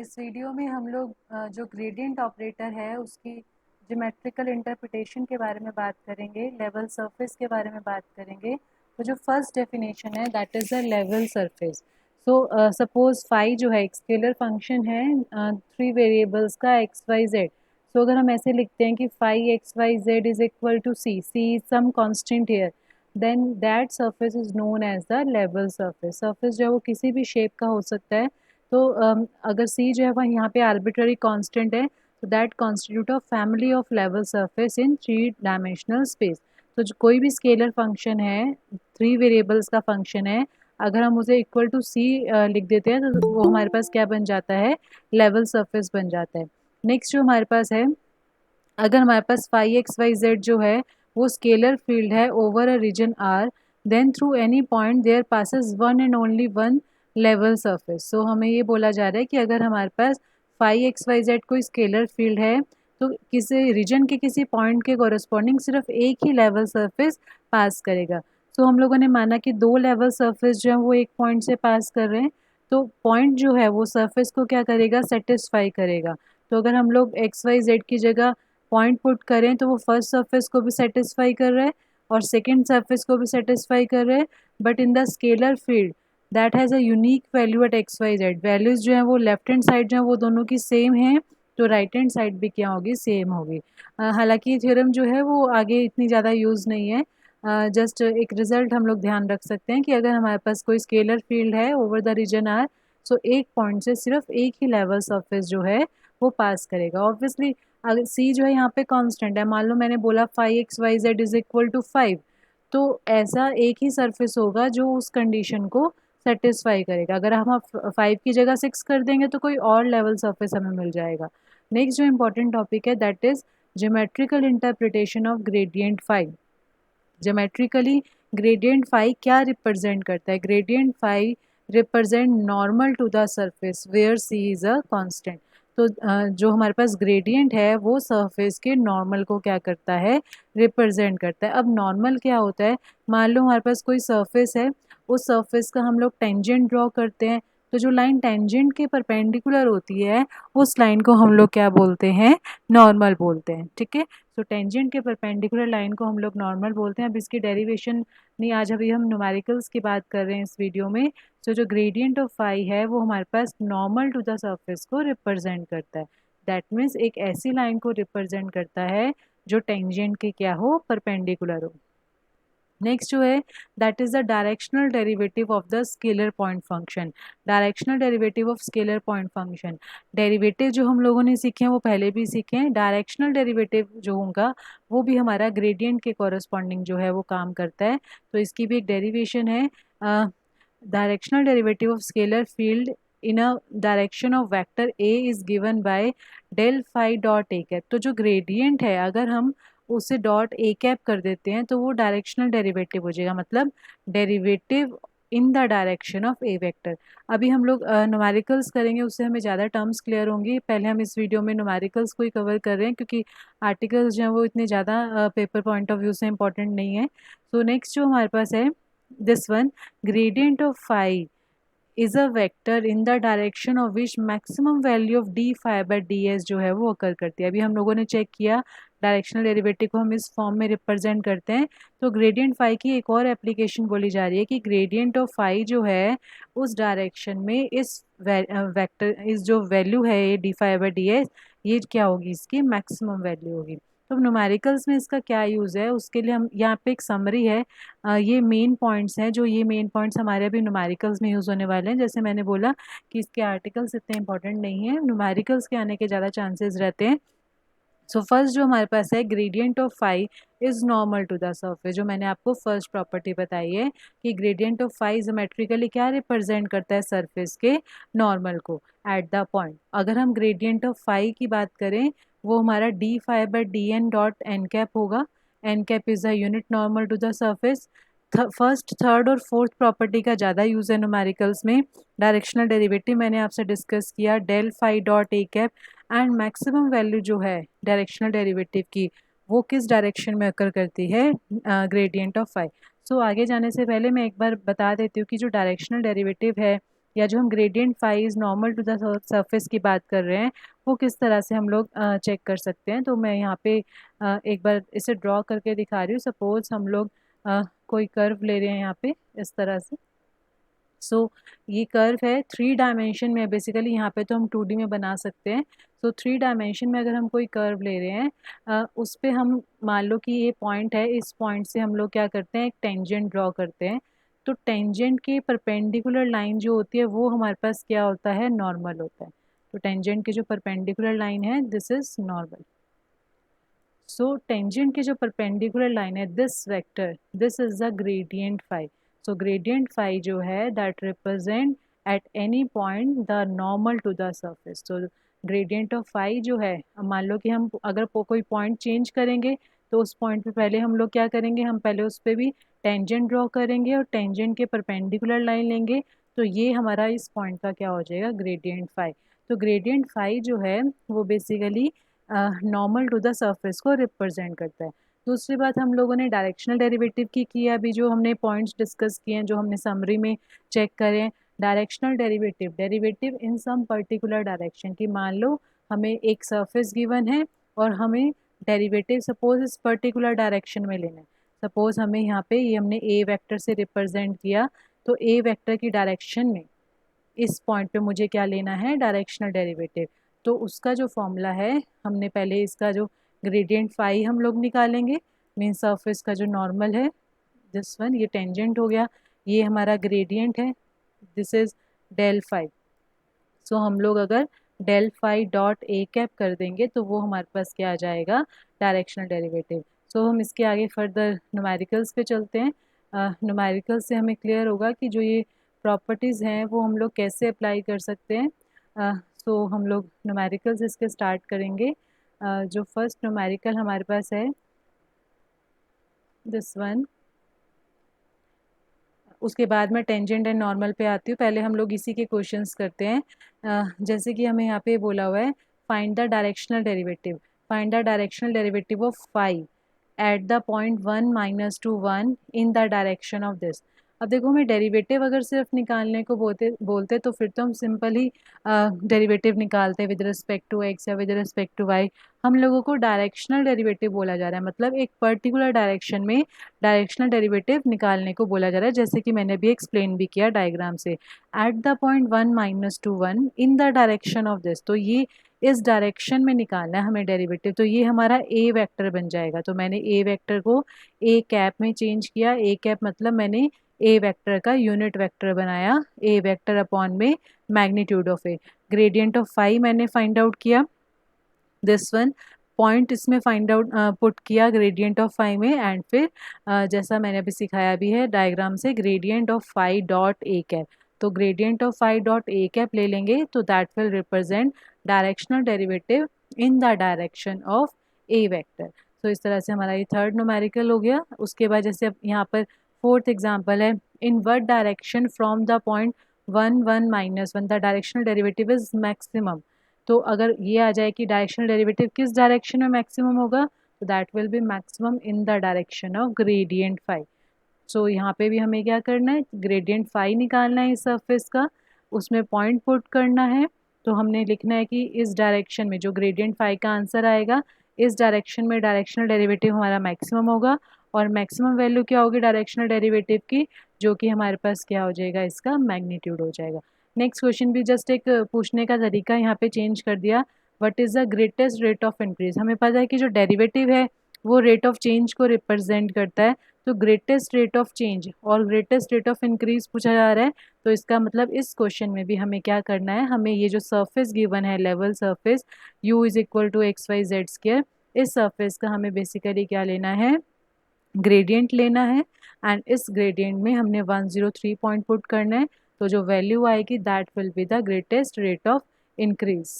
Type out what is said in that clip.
इस वीडियो में हम लोग जो ग्रेडियंट ऑपरेटर है उसकी ज्योमेट्रिकल इंटरप्रिटेशन के बारे में बात करेंगे, लेवल सरफेस के बारे में बात करेंगे। तो जो फर्स्ट डेफिनेशन है that is the level surface. So suppose phi जो है एक स्केलर फंक्शन है थ्री वेरिएबल्स का एक्स वाई जेड। सो अगर हम ऐसे लिखते हैं कि phi x Y Z is equal to C is some constant here, then that surface is known as the level surface. Surface जो है वो किसी भी शेप का हो सकता है। तो अगर सी जो है वह यहाँ पे आर्बिट्ररी कांस्टेंट है, तो that constitute a family of level surface in three dimensional space. तो जो कोई भी स्केलर फंक्शन है, थ्री वेरिएबल्स का फंक्शन है, अगर हम उसे इक्वल टू सी लिख देते हैं तो वो हमारे पास क्या बन जाता है, लेवल सरफेस बन जाता है। नेक्स्ट जो हमारे पास है, अगर हमारे पास फाई एक्स वाई जेड जो है वो स्केलर फील्ड है over a region R, then through any point there passes one and only one level surface. So हमें ये बोला जा रहा है कि अगर हमारे पास फाई एक्स वाई जेड कोई स्केलर फील्ड है तो किसी रीजन के किसी पॉइंट के कॉरस्पॉन्डिंग सिर्फ एक ही लेवल सरफेस पास करेगा। सो हम लोगों ने माना कि दो लेवल सरफेस जो है वो एक पॉइंट से पास कर रहे हैं, तो पॉइंट जो है वो सरफेस को क्या करेगा, सेटिस्फाई करेगा। तो अगर हम लोग एक्स वाई जेड की जगह पॉइंट पुट करें तो वो फर्स्ट सरफेस को भी सेटिस्फाई कर रहा है और सेकेंड सरफेस को भी सेटिस्फाई कर रहे हैं। But in the scalar field that has a unique value at X Y Z, values जो है वो लेफ्ट हैंड साइड जो है वो दोनों की सेम है, तो राइट हैंड साइड भी क्या होगी, सेम होगी। हालांकि ये थ्योरम जो है वो आगे इतनी ज़्यादा यूज़ नहीं है, जस्ट एक रिजल्ट हम लोग ध्यान रख सकते हैं कि अगर हमारे पास कोई स्केलर फील्ड है ओवर द रीजन आर, सो एक पॉइंट से सिर्फ एक ही लेवल सरफेस जो है वो पास करेगा। ऑब्वियसली अगर सी जो है यहाँ पे कांस्टेंट है, मान लो मैंने बोला phi X Y Z is equal to 5, तो ऐसा एक ही सरफेस होगा जो उस कंडीशन को सेटिस्फाई करेगा। अगर हम 5 की जगह 6 कर देंगे तो कोई और लेवल सरफेस हमें मिल जाएगा। नेक्स्ट जो इम्पोर्टेंट टॉपिक है that is geometrical interpretation of gradient phi. Geometrically gradient phi क्या रिप्रेजेंट करता है, gradient phi represent normal to the surface where C is a constant. तो जो हमारे पास ग्रेडियंट है वो सरफेस के नॉर्मल को क्या करता है, रिप्रेजेंट करता है। अब नॉर्मल क्या होता है, मान लो हमारे पास कोई सरफेस है, उस सरफेस का हम लोग टेंजेंट ड्रॉ करते हैं, तो जो लाइन टेंजेंट के परपेंडिकुलर होती है उस लाइन को हम लोग क्या बोलते हैं, नॉर्मल बोलते हैं। ठीक है, तो टेंजेंट के परपेंडिकुलर लाइन को हम लोग नॉर्मल बोलते हैं। अब इसकी डेरिवेशन नहीं, आज अभी हम न्यूमेरिकल्स की बात कर रहे हैं इस वीडियो में। तो जो ग्रेडियंट ऑफ फाई है वो हमारे पास नॉर्मल टू द सरफेस को रिप्रेजेंट करता है। दैट मीन्स एक ऐसी लाइन को रिप्रेजेंट करता है जो टेंजेंट के क्या हो, परपेंडिकुलर हो। नेक्स्ट जो है that is the directional derivative of the scalar point function. Directional derivative of scalar point function, derivative जो हम लोगों ने सीखे हैं वो पहले भी सीखे हैं। डायरेक्शनल डेरिवेटिव जो होगा वो भी हमारा ग्रेडियंट के कॉरस्पॉन्डिंग जो है वो काम करता है। तो इसकी भी एक डेरिवेशन है, directional derivative of scalar field in a direction of vector A is given by del phi dot A cap. तो जो ग्रेडियंट है अगर हम उसे डॉट ए कैप कर देते हैं तो वो डायरेक्शनल डेरिवेटिव हो जाएगा, मतलब derivative in the direction of A vector. अभी हम लोग न्यूमेरिकल्स करेंगे, उससे हमें ज़्यादा टर्म्स क्लियर होंगी। पहले हम इस वीडियो में न्यूमेरिकल्स को ही कवर कर रहे हैं क्योंकि आर्टिकल्स जो हैं वो इतने ज़्यादा पेपर पॉइंट ऑफ व्यू से इंपॉर्टेंट नहीं है। सो नेक्स्ट जो हमारे पास है this one, gradient of phi is a vector in the direction of which maximum value of d phi by d s जो है वो अकर करती है। अभी हम लोगों ने चेक किया डायरेक्शनल डेरिवेटिव को हम इस फॉर्म में रिप्रेजेंट करते हैं। तो ग्रेडियंट फाई की एक और एप्लीकेशन बोली जा रही है कि ग्रेडियंट ऑफ फाई जो है उस डायरेक्शन में इस वेक्टर इस जो वैल्यू है ये d phi by d s, ये क्या होगी, इसकी मैक्सिमम वैल्यू होगी। तो न्यूमेरिकल्स में इसका क्या यूज़ है उसके लिए हम यहाँ पे एक समरी है, ये मेन पॉइंट्स हैं, जो ये मेन पॉइंट्स हमारे अभी न्यूमेरिकल्स में यूज़ होने वाले हैं। जैसे मैंने बोला कि इसके आर्टिकल्स इतने इंपॉर्टेंट नहीं है, न्यूमेरिकल्स के आने के ज़्यादा चांसेस रहते हैं। सो फर्स्ट जो हमारे पास है gradient of phi is normal to the surface, जो मैंने आपको फर्स्ट प्रॉपर्टी बताई है कि ग्रेडियंट ऑफ फाई ज्योमेट्रिकली क्या रिप्रेजेंट करता है, सरफेस के नॉर्मल को एट द पॉइंट। अगर हम ग्रेडियंट ऑफ फाई की बात करें वो हमारा d phi by d n dot n cap होगा। N cap is the unit normal to the surface. First third और फोर्थ प्रॉपर्टी का ज़्यादा यूज़ है न्यूमेरिकल्स में। डायरेक्शनल डेरिवेटिव मैंने आपसे डिस्कस किया, del phi dot A cap, and maximum value जो है डायरेक्शनल डेरिवेटिव की वो किस डायरेक्शन में अकर करती है, ग्रेडियंट ऑफ फाई। सो आगे जाने से पहले मैं एक बार बता देती हूँ कि जो डायरेक्शनल डेरिवेटिव है या जो हम gradient phi is normal to the surface की बात कर रहे हैं वो किस तरह से हम लोग चेक कर सकते हैं। तो मैं यहाँ पे एक बार इसे ड्रॉ करके दिखा रही हूँ। सपोज हम लोग कोई कर्व ले रहे हैं यहाँ पे इस तरह से। ये कर्व है 3 डायमेंशन में, बेसिकली यहाँ पे तो हम 2D में बना सकते हैं। 3 डायमेंशन में अगर हम कोई कर्व ले रहे हैं उस पे हम मान लो कि ये पॉइंट है, इस पॉइंट से हम लोग क्या करते हैं, एक टेंजेंट ड्रॉ करते हैं। तो टेंजेंट के परपेंडिकुलर लाइन जो होती है वो हमारे पास क्या होता है, नॉर्मल होता है। तो टेंजेंट की जो परपेंडिकुलर लाइन है दिस इज नॉर्मल। टेंजेंट की जो परपेंडिकुलर लाइन है this vector, this is the gradient phi. Gradient phi जो है that represent at any point the normal to the surface. Gradient of phi जो है, मान लो कि हम अगर कोई पॉइंट चेंज करेंगे तो उस पॉइंट पे पहले हम लोग क्या करेंगे, हम पहले उस पर भी टेंजेंट ड्रॉ करेंगे और टेंजेंट के परपेंडिकुलर लाइन लेंगे। तो ये हमारा इस पॉइंट का क्या हो जाएगा, ग्रेडियंट फाई। तो ग्रेडियंट फाई जो है वो basically normal to the surface को रिप्रेजेंट करता है। दूसरी बात हम लोगों ने डायरेक्शनल डेरिवेटिव की है, अभी जो हमने पॉइंट्स डिस्कस किए हैं, जो हमने समरी में चेक करें। Directional derivative, derivative in some particular direction की, मान लो हमें एक सरफेस गिवन है और हमें डेरिवेटिव सपोज इस पर्टिकुलर डायरेक्शन में लेना है। सपोज हमें यहाँ पे ये हमने ए वेक्टर से रिप्रेजेंट किया, तो ए वेक्टर की डायरेक्शन में इस पॉइंट पे मुझे क्या लेना है, डायरेक्शनल डेरिवेटिव। तो उसका जो फॉर्मूला है, हमने पहले इसका जो ग्रेडियंट फाई हम लोग निकालेंगे, मीन सरफेस का जो नॉर्मल है दिस वन, ये टेंजेंट हो गया, ये हमारा ग्रेडियंट है, दिस इज डेल फाई। हम लोग अगर del phi dot A cap कर देंगे तो वो हमारे पास क्या आ जाएगा, डायरेक्शनल डेरिवेटिव। हम इसके आगे फर्दर न्यूमेरिकल्स पे चलते हैं। न्यूमेरिकल्स से हमें क्लियर होगा कि जो ये प्रॉपर्टीज़ हैं वो हम लोग कैसे अप्लाई कर सकते हैं। हम लोग न्यूमेरिकल्स इसके स्टार्ट करेंगे। जो फर्स्ट न्यूमेरिकल हमारे पास है दिस वन, उसके बाद मैं टेंजेंट एंड नॉर्मल पे आती हूँ। पहले हम लोग इसी के क्वेश्चंस करते हैं। जैसे कि हमें यहाँ पे बोला हुआ है find the directional derivative, find the directional derivative of phi at the point 1 - 2 1 in the direction of this. अब देखो, हमें डेरिवेटिव अगर सिर्फ निकालने को बोलते तो फिर तो हम सिंपल ही डेरिवेटिव निकालते विद रिस्पेक्ट टू एक्स या विद रिस्पेक्ट टू वाई। हम लोगों को डायरेक्शनल डेरिवेटिव बोला जा रहा है, मतलब एक पर्टिकुलर डायरेक्शन में डायरेक्शनल डेरिवेटिव निकालने को बोला जा रहा है, जैसे कि मैंने भी एक्सप्लेन भी किया डायग्राम से। Eight the point 1 - 2 1 in the direction of this, तो ये इस डायरेक्शन में निकालना है हमें डेरिवेटिव। तो ये हमारा ए वेक्टर बन जाएगा। तो मैंने ए वेक्टर को ए कैप में चेंज किया। ए कैप मतलब मैंने ए वेक्टर का यूनिट वेक्टर बनाया, ए वेक्टर अपॉन में magnitude of A. Gradient of phi मैंने फाइंड आउट किया, दिस वन पॉइंट इसमें फाइंड आउट पुट किया ग्रेडियंट ऑफ फाई में, एंड फिर जैसा मैंने अभी सिखाया भी है डायग्राम से, gradient of phi dot A cap. तो gradient of phi dot A cap ले लेंगे तो that will represent directional derivative in the direction of A vector. तो इस तरह से हमारा ये थर्ड न्यूमेरिकल हो गया। उसके बाद जैसे अब यहाँ पर फोर्थ एग्जाम्पल है, in what direction from the point 1 1 - 1 the directional derivative is maximum. तो अगर ये आ जाए कि डायरेक्शनल डेरिवेटिव किस डायरेक्शन में मैक्सिमम होगा, तो that will be maximum in the direction of gradient phi. यहाँ पे भी हमें क्या करना है, ग्रेडियंट फाई निकालना है इस सरफेस का, उसमें पॉइंट पुट करना है। तो हमने लिखना है कि इस डायरेक्शन में जो ग्रेडियंट फाई का आंसर आएगा, इस डायरेक्शन में डायरेक्शनल डेरिवेटिव हमारा मैक्सिमम होगा, और मैक्सिमम वैल्यू क्या होगी डायरेक्शनल डेरिवेटिव की, जो कि हमारे पास क्या हो जाएगा, इसका मैग्नीट्यूड हो जाएगा। नेक्स्ट क्वेश्चन भी जस्ट एक पूछने का तरीका यहाँ पे चेंज कर दिया, what is the greatest rate of increase. हमें पता है कि जो डेरिवेटिव है वो रेट ऑफ चेंज को रिप्रेजेंट करता है। तो ग्रेटेस्ट रेट ऑफ चेंज और ग्रेटेस्ट रेट ऑफ इंक्रीज पूछा जा रहा है, तो इसका मतलब इस क्वेश्चन में भी हमें क्या करना है, हमें ये जो सरफेस गिवन है level surface u is equal to XYZ², इस सरफेस का हमें बेसिकली क्या लेना है, ग्रेडियंट लेना है, एंड इस ग्रेडियंट में हमने 103 पॉइंट पुट करना है। तो जो वैल्यू आएगी that will be the greatest rate of increase.